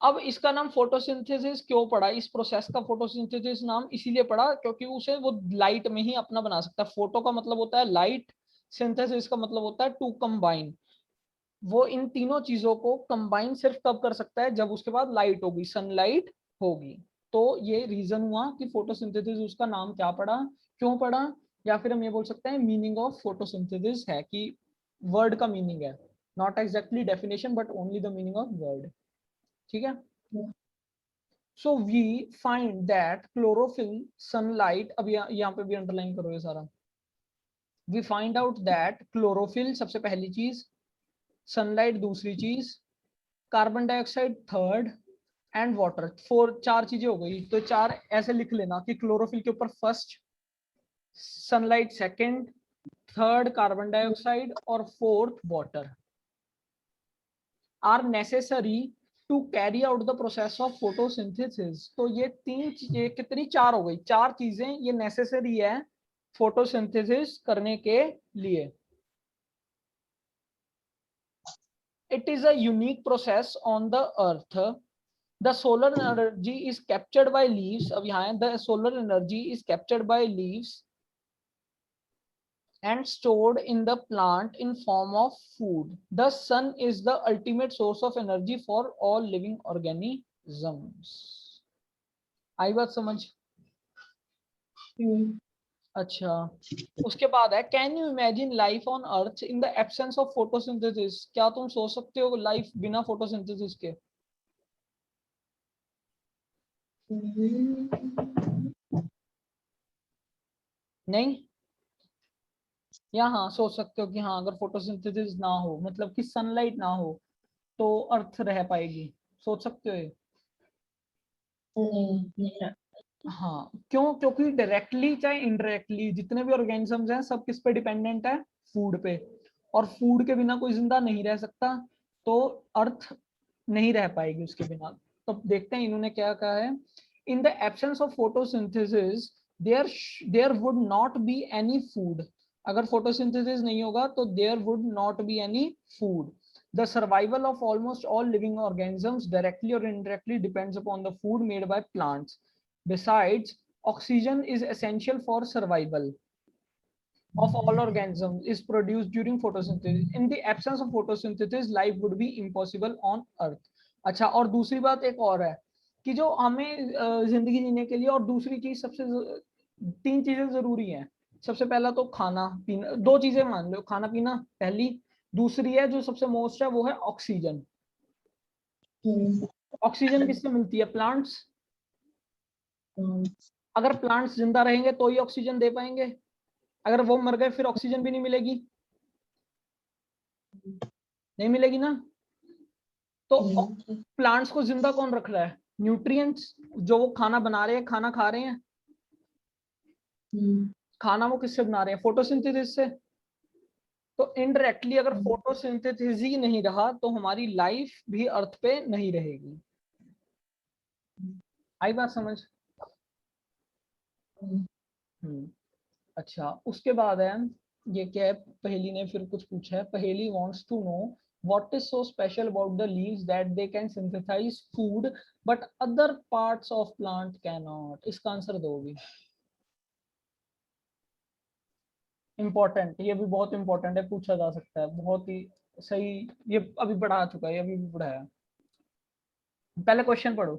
अब इसका नाम फोटोसिंथेसिस क्यों पड़ा? इस प्रोसेस का फोटोसिंथेसिस नाम इसीलिए पड़ा क्योंकि उसे वो लाइट में ही अपना बना सकता है। फोटो का मतलब होता है लाइट, सिंथेसिस का मतलब होता है टू कंबाइन। वो इन तीनों चीजों को कंबाइन सिर्फ तब कर सकता है जब उसके बाद लाइट होगी, सनलाइट होगी। तो ये रीजन हुआ कि फोटोसिंथेसिस उसका नाम क्या पड़ा, क्यों पड़ा? या फिर हम ये बोल सकते हैं मीनिंग ऑफ फोटोसिंथेसिस है कि वर्ड का मीनिंग है, not exactly definition but only the meaning of word. ठीक है। So we find that chlorophyll sunlight, अब यहाँ पे भी अंडरलाइन करो ये सारा। We find out that chlorophyll सबसे पहली चीज, सनलाइट दूसरी चीज, carbon dioxide third and water four, चार चीजें हो गई। तो चार ऐसे लिख लेना कि क्लोरोफिल के ऊपर first, sunlight second, third carbon dioxide और fourth water are necessary to carry out the process of photosynthesis. तो ये तीन चीजें कितनी, चार हो गई, चार चीजें ये नेसेसरी है फोटोसिंथेसिस करने के लिए। It is a unique process on the earth. The solar energy is captured by leaves, अब यहाँ है the solar energy is captured by leaves and stored in the plant in form of food. The sun is the ultimate source of energy for all living organisms. आई बात समझ? अच्छा, उसके बाद है can you imagine life on earth in the absence of photosynthesis. क्या तुम सोच सकते हो लाइफ बिना फोटोसिंथेसिस के? नहीं, या हाँ सोच सकते हो कि हाँ अगर फोटोसिंथेसिस ना हो, मतलब कि सनलाइट ना हो, तो अर्थ रह पाएगी, सोच सकते हो ये? नहीं। हाँ क्यों? क्योंकि डायरेक्टली चाहे इनडायरेक्टली जितने भी ऑर्गेनिजम्स हैं सब किस पे डिपेंडेंट है? फूड पे। और फूड के बिना कोई जिंदा नहीं रह सकता, तो अर्थ नहीं रह पाएगी उसके बिना। तो देखते हैं इन्होंने क्या कहा है। In the absence of photosynthesis there there would not be any food. अगर फोटोसिंथेसिस नहीं होगा तो there would not be any food. The survival of almost all living organisms directly or indirectly depends upon the food made by plants. Besides, oxygen is essential for survival of all organisms is produced during photosynthesis. In the absence of photosynthesis, life would be impossible on earth. अच्छा, और दूसरी बात एक और है कि जो हमें जिंदगी जीने के लिए और दूसरी चीज सबसे तीन चीजें जरूरी हैं। सबसे पहला तो खाना पीना, दो चीजें मान लो, खाना पीना पहली, दूसरी है जो सबसे मोस्ट है वो है ऑक्सीजन। ऑक्सीजन किससे मिलती है? प्लांट्स। अगर प्लांट्स जिंदा रहेंगे तो ही ऑक्सीजन दे पाएंगे, अगर वो मर गए फिर ऑक्सीजन भी नहीं मिलेगी, नहीं मिलेगी ना। तो प्लांट्स को जिंदा कौन रख रहा है? न्यूट्रिएंट्स, जो वो खाना बना रहे हैं, खाना खा रहे हैं। खाना वो किससे बना रहे हैं? फोटोसिंथेसिस से। तो इनडायरेक्टली अगर फोटोसिंथेसिस ही नहीं रहा तो हमारी लाइफ भी अर्थ पे नहीं रहेगी। आई बात समझ? अच्छा, उसके बाद है ये क्या है, पहेली ने फिर कुछ पूछा है। Paheli wants to know what is so special about the leaves that they can synthesise food but other parts of plant cannot नॉट। इसका आंसर दो भी। इम्पोर्टेंट, ये भी बहुत इंपॉर्टेंट है, पूछा जा सकता है, बहुत ही सही। ये अभी पढ़ा चुका है, ये अभी भी पढ़ाया। पहले क्वेश्चन पढ़ो।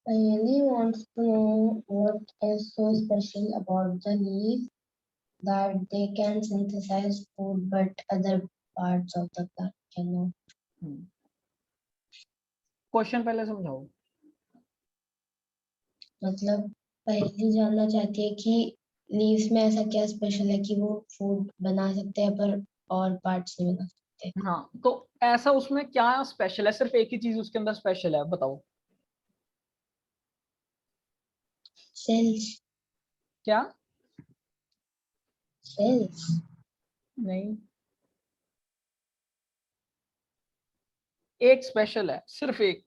Payali wants to know what is so special about the leaf that they can synthesize food but other parts of the plant cannot. Question पहले समझाओ। मतलब पहली जानना चाहती है कि लीव्स में ऐसा क्या स्पेशल है कि वो फूड बना सकते हैं पर और पार्ट्स नहीं बना सकते। हाँ तो ऐसा उसमें क्या स्पेशल है? सिर्फ एक ही चीज उसके अंदर स्पेशल है, बताओ। सेल्स। क्या? सेल्स। नहीं, एक स्पेशल है, सिर्फ एक।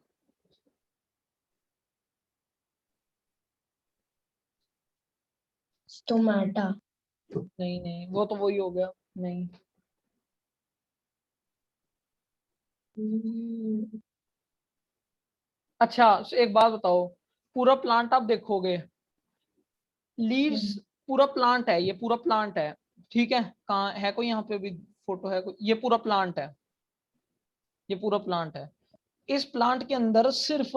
स्टोमाटा। नहीं नहीं, वो तो वही हो गया। नहीं। अच्छा, एक बात बताओ, पूरा प्लांट आप देखोगे, लीव्स पूरा प्लांट है, ये पूरा प्लांट है, ठीक है। कहाँ है कोई यहाँ पे भी फोटो है कोई? ये पूरा प्लांट है, ये पूरा प्लांट है। इस प्लांट के अंदर सिर्फ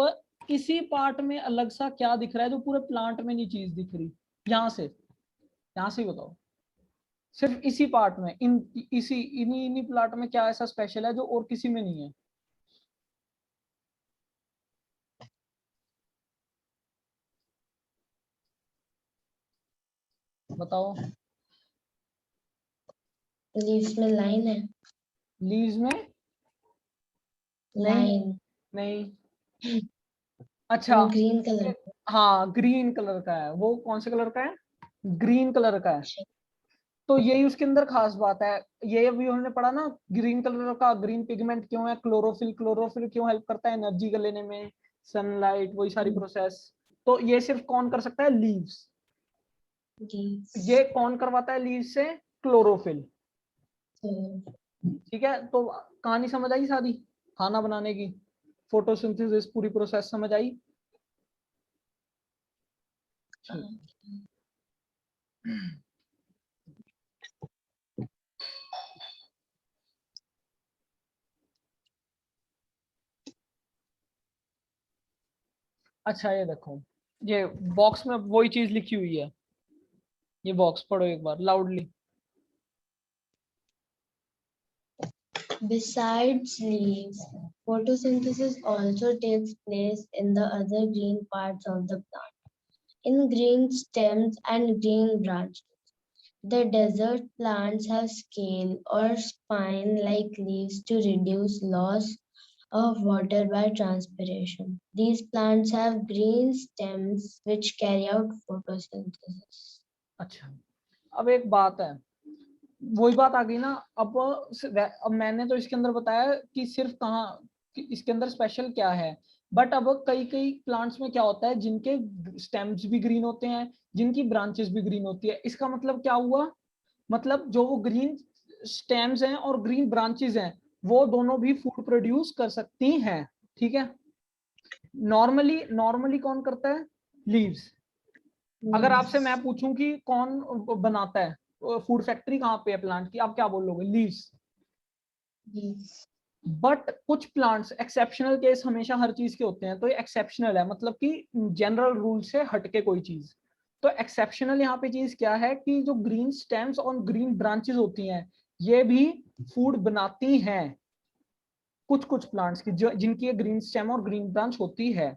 किसी पार्ट में अलग सा क्या दिख रहा है जो पूरे प्लांट में नहीं चीज दिख रही? यहाँ से ही बताओ, सिर्फ इसी पार्ट में, इन्हीं प्लाट में क्या ऐसा स्पेशल है जो और किसी में नहीं है? बताओ। लीव्स में लाइन है, लीव्स में लाइन नहीं। अच्छा, ग्रीन कलर। हाँ ग्रीन कलर का है। वो कौन से कलर का है? ग्रीन कलर का है। तो यही उसके अंदर खास बात है। ये अभी उन्होंने पढ़ा ना, ग्रीन कलर का ग्रीन पिगमेंट क्यों है, क्लोरोफिल क्यों हेल्प करता है एनर्जी को लेने में, सनलाइट, वही सारी प्रोसेस। तो ये सिर्फ कौन कर सकता है? लीव्स। ये कौन करवाता है लीव्स से? क्लोरोफिल। ठीक है, तो कहानी समझ आई सारी, खाना बनाने की फोटोसिंथेसिस पूरी प्रोसेस समझ आई? अच्छा ये देखो, ये बॉक्स में वही चीज लिखी हुई है, ये बॉक्स पढ़ो एक बार loudly. Besides leaves, photosynthesis also takes place in the other green parts of the plant, in green stems and green branches. The desert plants have scale or spine-like leaves to reduce loss of water by transpiration. These plants have green stems which carry out photosynthesis. अच्छा, अब एक बात है, वही बात आ गई ना। अब मैंने तो इसके अंदर बताया कि सिर्फ कहाँ, कि इसके अंदर स्पेशल क्या है। बट अब कई कई प्लांट्स में क्या होता है, जिनके स्टेम्स भी ग्रीन होते हैं, जिनकी ब्रांचेस भी ग्रीन होती है। इसका मतलब क्या हुआ? मतलब जो वो ग्रीन स्टेम्स हैं और ग्रीन ब्रांचेस हैं, वो दोनों भी फूड प्रोड्यूस कर सकती हैं। ठीक है, नॉर्मली नॉर्मली कौन करता है? लीव्स। अगर आपसे मैं पूछूं कि कौन बनाता है, फूड फैक्ट्री कहाँ पे है प्लांट की, आप क्या बोलोगे? लीव्स। बट कुछ प्लांट्स, एक्सेप्शनल केस हमेशा हर चीज के होते हैं, तो ये एक्सेप्शनल है, मतलब कि जनरल रूल से हटके कोई चीज। तो एक्सेप्शनल यहाँ पे चीज क्या है कि जो ग्रीन स्टेम्स और ग्रीन ब्रांचेस होती हैं, ये भी फूड बनाती हैं। कुछ कुछ प्लांट्स की जो जिनकी ग्रीन स्टेम और ग्रीन ब्रांच होती है।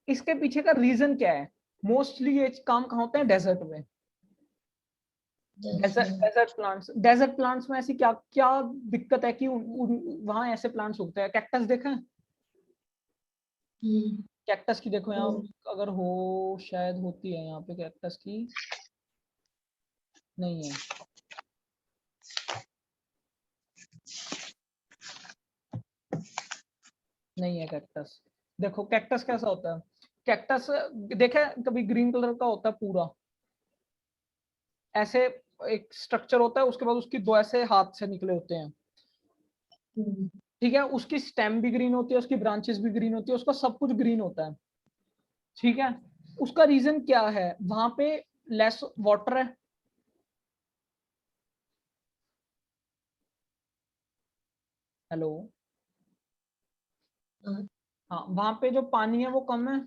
इसके पीछे का रीजन क्या है? मोस्टली ये काम कहाँ होते हैं? डेजर्ट में। डेजर्ट प्लांट्स में ऐसी क्या क्या दिक्कत है कि वहां ऐसे प्लांट्स उगते हैं? कैक्टस देखा है? कैक्टस की देखो यहाँ, अगर हो, शायद होती है यहाँ पे कैक्टस की, नहीं है। नहीं है कैक्टस। देखो कैक्टस कैसा होता है, कैक्टस देखा है कभी? ग्रीन कलर का होता है पूरा, ऐसे एक स्ट्रक्चर होता है, उसके बाद उसकी दो ऐसे हाथ से निकले होते हैं। ठीक है, उसकी स्टेम भी ग्रीन होती है, उसकी ब्रांचेस भी ग्रीन होती है, उसका सब कुछ ग्रीन होता है। ठीक है, उसका रीजन क्या है? वहां पे लेस वाटर है। हेलो, हाँ, वहां पे जो पानी है वो कम है।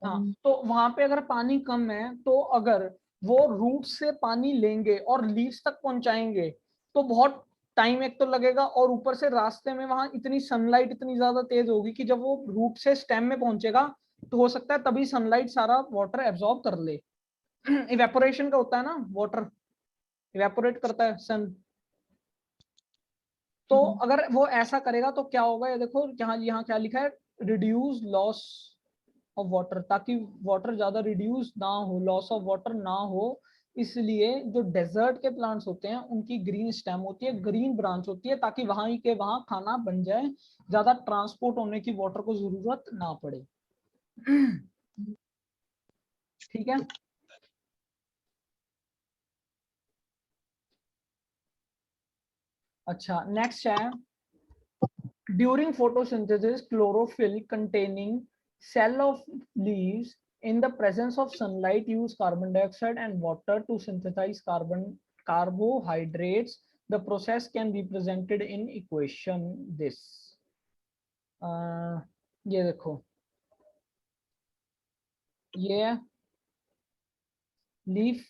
हाँ, तो वहां पे अगर पानी कम है, तो अगर वो रूट से पानी लेंगे और लीव्स तक पहुंचाएंगे, तो बहुत टाइम एक तो लगेगा, और ऊपर से रास्ते में वहां इतनी सनलाइट इतनी ज्यादा तेज होगी कि जब वो रूट से स्टेम में पहुंचेगा, तो हो सकता है तभी सनलाइट सारा वाटर एब्जॉर्ब कर ले। इवेपोरेशन का होता है ना, वाटर इवेपोरेट करता है सन। तो अगर वो ऐसा करेगा तो क्या होगा, ये देखो यहाँ यहाँ क्या लिखा है, रिड्यूस लॉस ऑफ वाटर, ताकि वाटर ज्यादा रिड्यूस ना हो, लॉस ऑफ वाटर ना हो। इसलिए जो डेजर्ट के प्लांट्स होते हैं उनकी ग्रीन स्टेम होती है, ग्रीन ब्रांच होती है, ताकि वहां के वहां खाना बन जाए, ज्यादा ट्रांसपोर्ट होने की वाटर को जरूरत ना पड़े। ठीक है, अच्छा नेक्स्ट है, during photosynthesis chlorophyll containing cell of leaves in the presence of sunlight use carbon dioxide and water to synthesize carbohydrates. The process can be presented in equation this। ये देखो, ये है लीफ,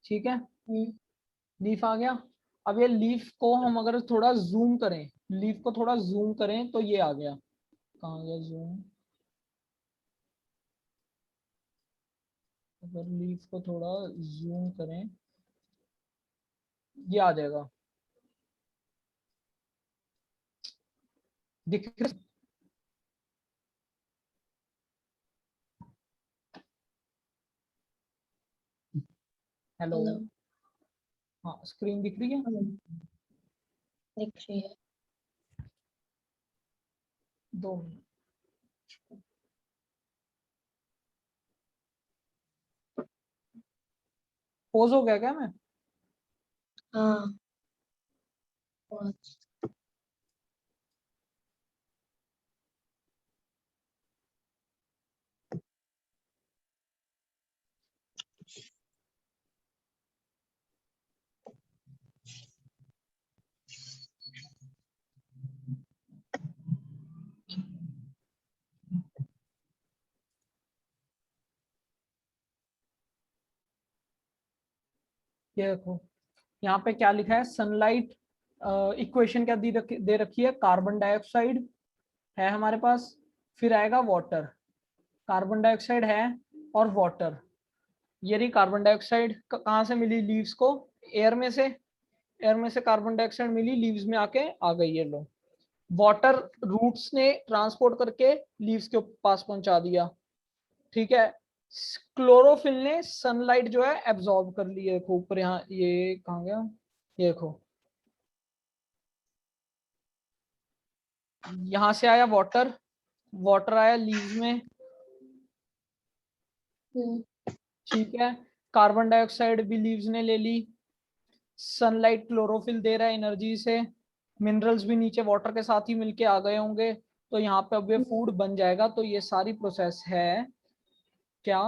ठीक है, हम्म, लीफ आ गया। अब ये लीफ को हम अगर थोड़ा जूम करें, लीफ को थोड़ा जूम करें तो ये आ गया, कहाँ गया जूम, अगर लीफ को थोड़ा जूम करें ये आ जाएगा, दिख रहा है? Hello, hello. हाँ स्क्रीन दिख रही है। दिख रही है। 2 मिनट, पोज हो गया क्या मैं? हाँ, बहुत। ये देखो यहाँ पे क्या लिखा है, सनलाइट, इक्वेशन क्या दे रखी है, कार्बन डाइऑक्साइड है हमारे पास, फिर आएगा वाटर, कार्बन डाइऑक्साइड है और वाटर, ये रही कार्बन डाइऑक्साइड कहाँ से मिली, लीव्स को, एयर में से, एयर में से कार्बन डाइऑक्साइड मिली, लीव्स में आके आ गई, ये लो, वाटर रूट्स ने ट्रांसपोर्ट करके लीव्स के पास पहुंचा दिया, ठीक है, क्लोरोफिल ने सनलाइट जो है एब्जॉर्ब कर ली है, देखो ऊपर यहाँ, ये कहाँ गया, ये देखो, यहां से आया वाटर, वाटर आया लीव्स में, हम्म, ठीक है, कार्बन डाइऑक्साइड भी लीव्स ने ले ली, सनलाइट क्लोरोफिल दे रहा है एनर्जी से, मिनरल्स भी नीचे वाटर के साथ ही मिलके आ गए होंगे, तो यहाँ पे अब ये फूड बन जाएगा, तो ये सारी प्रोसेस है क्या,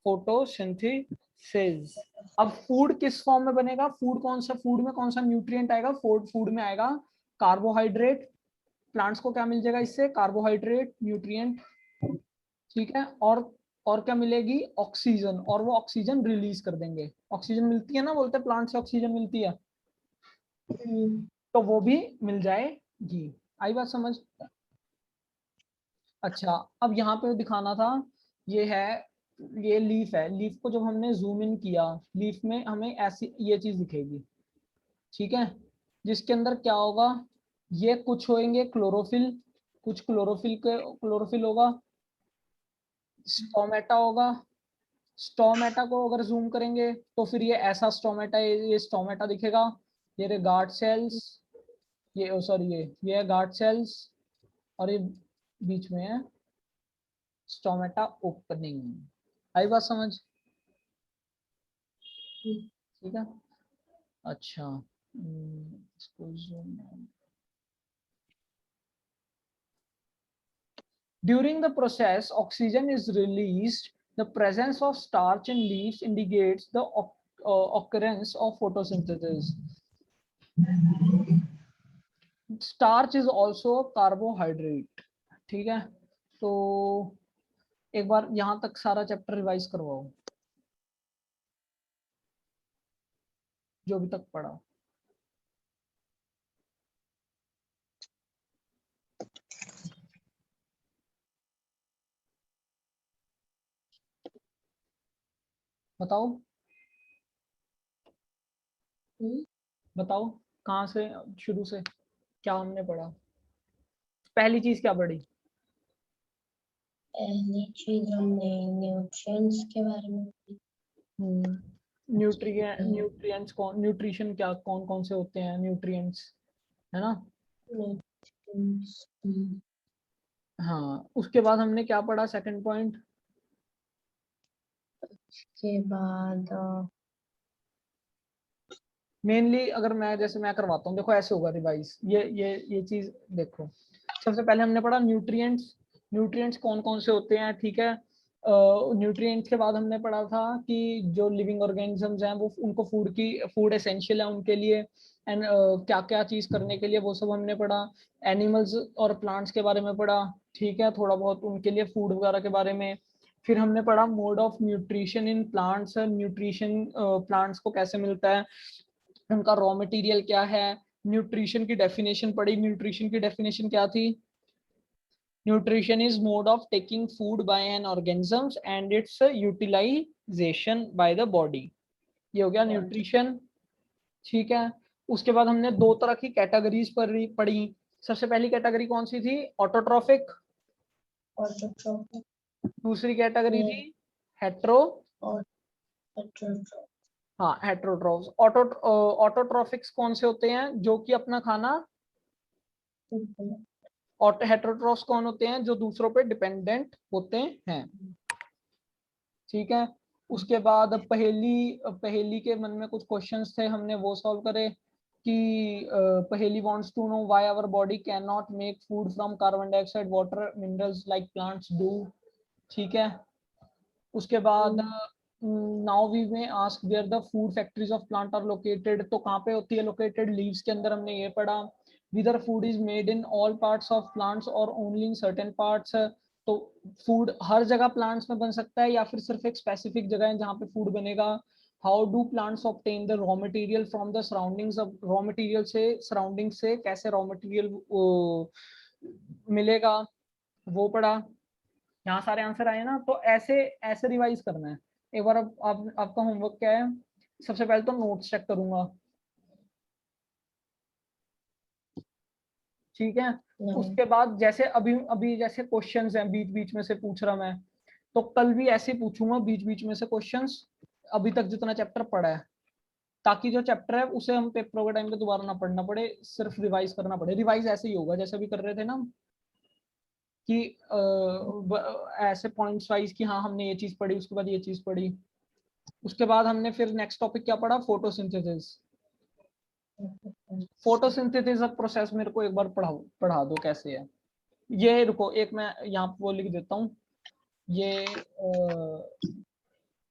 फोटोसिंथेसिस। अब फूड किस फॉर्म में बनेगा, फूड कौन सा, फूड में कौन सा न्यूट्रिएंट आएगा, फूड में आएगा कार्बोहाइड्रेट, प्लांट्स को क्या मिल जाएगा इससे, कार्बोहाइड्रेट न्यूट्रिएंट, ठीक है, और क्या मिलेगी, ऑक्सीजन, और वो ऑक्सीजन रिलीज कर देंगे, ऑक्सीजन मिलती है ना, बोलते हैं प्लांट से ऑक्सीजन मिलती है, हम्म, तो वो भी मिल जाएगी, आई बात समझ। अच्छा, अब यहाँ पे दिखाना था, ये है, ये लीफ है, लीफ को जब हमने जूम इन किया, लीफ में हमें ऐसी ये चीज दिखेगी, ठीक है, जिसके अंदर क्या होगा, ये कुछ होंगे क्लोरोफिल, कुछ क्लोरोफिल होगा, स्टोमेटा होगा, स्टोमेटा को अगर जूम करेंगे तो फिर ये ऐसा स्टोमेटा, ये स्टोमेटा दिखेगा, ये रहे गार्ड सेल्स, ये सॉरी ये है गार्ड सेल्स, और ये बीच में है स्टोमेटा ओपनिंग, आई बात समझ, ठीक है। अच्छा, इसको zoom out. During the process, oxygen is released. The presence of starch in leaves indicates the occurrence of photosynthesis. Starch is also a carbohydrate. ठीक है, तो एक बार यहाँ तक सारा चैप्टर रिवाइज करवाओ, जो भी तक पढ़ा। बताओ बताओ, कहाँ से शुरू से क्या हमने पढ़ा, पहली चीज क्या पढ़ी, पहली चीज हमने न्यूट्रिएंट्स के बारे में पढ़ी। न्यूट्रिएंट्स कौन, न्यूट्रिशन क्या, कौन कौन से होते हैं न्यूट्रिएंट्स, है ना, nutrients, हाँ, उसके बाद हमने क्या पढ़ा, सेकंड पॉइंट, के बाद मेनली अगर मैं जैसे मैं करवाता हूँ, देखो ऐसे होगा रिवाइज, ये चीज देखो, सबसे पहले हमने पढ़ा न्यूट्रिएंट्स, न्यूट्रिएंट्स कौन कौन से होते हैं, ठीक है, न्यूट्रिएंट्स के बाद हमने पढ़ा था कि जो लिविंग ऑर्गेनिजम्स हैं वो, उनको फूड एसेंशियल है उनके लिए, एंड क्या क्या चीज करने के लिए, वो सब हमने पढ़ा। एनिमल्स और प्लांट्स के बारे में पढ़ा, ठीक है, थोड़ा बहुत उनके लिए फूड वगैरह के बारे में। फिर हमने पढ़ा mode of nutrition in plants, nutrition plants को कैसे मिलता है, उनका रॉ मटेरियल क्या है। न्यूट्रिशन की डेफिनेशन पढ़ी, न्यूट्रिशन की डेफिनेशन क्या थी? Nutrition is mode of taking food by an organisms and its utilisation by the body, ये हो गया न्यूट्रिशन, ठीक है। उसके बाद हमने दो तरह की कैटेगरीज पढ़ी। सबसे पहली कैटेगरी कौन सी थी? ऑटोट्रॉफिक। Autotrophic दूसरी कैटेगरी थी हेट्रो, or heterotrophic. हाँ हेट्रोट्रॉफ्स। ऑटोट्रॉफिक्स कौन से होते हैं? जो कि अपना खाना, और हेट्रोट्रॉफ्स कौन होते हैं? जो दूसरों पे डिपेंडेंट होते हैं, ठीक है। उसके बाद पहेली के मन में कुछ क्वेश्चंस थे, हमने वो सॉल्व करे कि Paheli wants to know why our body can not make food from carbon dioxide, water, minerals like plants do, ठीक है। उसके बाद now we may ask where the food factories of plant are located, तो कहाँ पे होती है लोकेटेड? लीव्स के अंदर, हमने ये पढ़ा। Whether food is made in all parts of plants और ओनली इन सर्टेन पार्ट्स, तो फूड हर जगह प्लांट्स में बन सकता है या फिर सिर्फ एक स्पेसिफिक जगह है जहाँ पे फूड बनेगा। How do plants obtain the raw material from the surroundings, raw material से, सराउंडिंग से कैसे रॉ मटेरियल मिलेगा, वो पढ़ा। यहाँ सारे आंसर आए ना, तो ऐसे ऐसे रिवाइज करना है एक बार। अब आपका होमवर्क क्या है? सबसे पहले तो नोट्स चेक करूंगा, ठीक है। उसके बाद जैसे अभी अभी जैसे क्वेश्चंस हैं बीच बीच में से पूछ रहा मैं, तो कल भी ऐसे पूछूंगा बीच बीच में से क्वेश्चंस, अभी तक जितना चैप्टर पढ़ा है, ताकि जो चैप्टर है उसे हम पेपर के टाइम पे दोबारा ना पढ़ना पड़े, सिर्फ रिवाइज करना पड़े। रिवाइज ऐसे ही होगा जैसे अभी कर रहे थे ना, कि ऐसे पॉइंट्स वाइज कि हाँ हमने ये चीज पढ़ी, उसके बाद ये चीज पढ़ी। उसके बाद हमने फिर नेक्स्ट टॉपिक क्या पढ़ा? फोटोसिंथेसिस। फोटोसिंथेसिस का प्रोसेस मेरे को एक बार पढ़ा दो कैसे है ये। रुको एक मैं यहाँ पे वो लिख देता हूँ, ये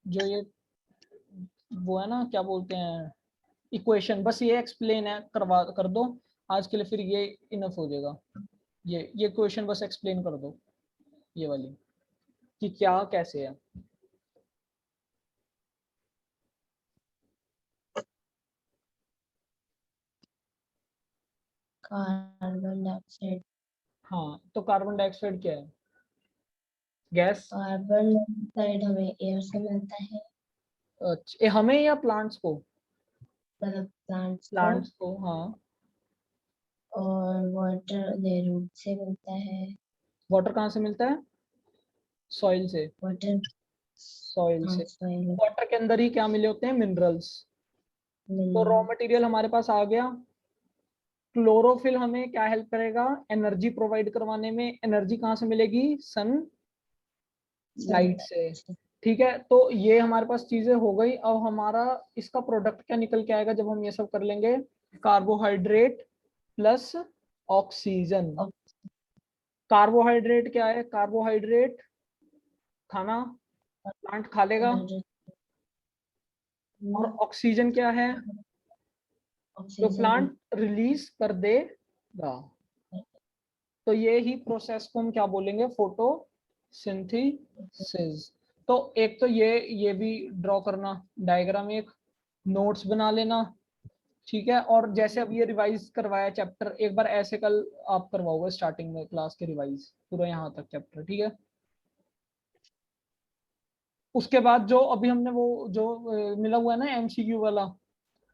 जो ये वो है ना, क्या बोलते हैं, इक्वेशन, बस ये एक्सप्लेन है, कर दो आज के लिए, फिर ये इनफ हो जाएगा। ये क्वेश्चन बस एक्सप्लेन कर दो, ये वाली, कि क्या कैसे है। Carbon dioxide. हाँ, तो कार्बन डाइऑक्साइड क्या है? गैस। कार्बन डाइऑक्साइड हमें एयर से मिलता है, अच्छा, हमें या प्लांट्स को? मतलब प्लांट्स को, प्लांट्स को, हाँ। और वाटर रूट से मिलता है। वाटर कहाँ से मिलता है? सॉइल से। वाटर, सॉइल हाँ से। सॉइल, वाटर के अंदर ही क्या मिले होते हैं? मिनरल्स। तो रॉ मटेरियल हमारे पास आ गया। क्लोरोफिल हमें क्या हेल्प करेगा? एनर्जी प्रोवाइड करवाने में। एनर्जी कहाँ से मिलेगी? सन लाइट से, ठीक है। तो ये हमारे पास चीजें हो गई। अब हमारा इसका प्रोडक्ट क्या निकल के आएगा जब हम ये सब कर लेंगे? Carbohydrate plus oxygen. कार्बोहाइड्रेट क्या है? कार्बोहाइड्रेट खाना, प्लांट खा लेगा। और ऑक्सीजन क्या है? जो ऑक्सीजन। प्लांट रिलीज कर देगा। तो ये ही प्रोसेस को हम क्या बोलेंगे? फोटोसिंथेसिस। तो एक तो ये भी ड्रॉ करना डायग्राम, एक नोट्स बना लेना, ठीक है। और जैसे अब ये रिवाइज करवाया चैप्टर, एक बार ऐसे कल आप करवाओगे स्टार्टिंग में क्लास के रिवाइज पूरा यहाँ तक चैप्टर, ठीक है। उसके बाद जो अभी हमने वो जो मिला हुआ है ना एमसीक्यू वाला,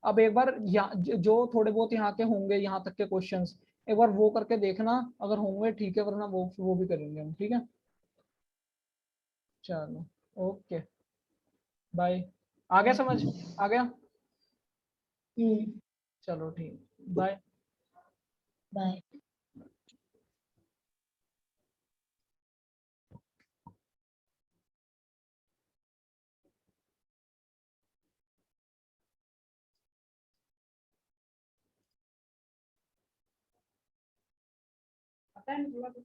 अब एक बार जो थोड़े बहुत यहाँ के होंगे यहाँ तक के क्वेश्चंस, एक बार वो करके देखना, अगर होंगे ठीक है, वरना वो भी करेंगे हम, ठीक है। चलो, ओके, बाय। आ गया समझ? आ गया? चलो ठीक, बाय। बाय। पता है थोड़ा कुछ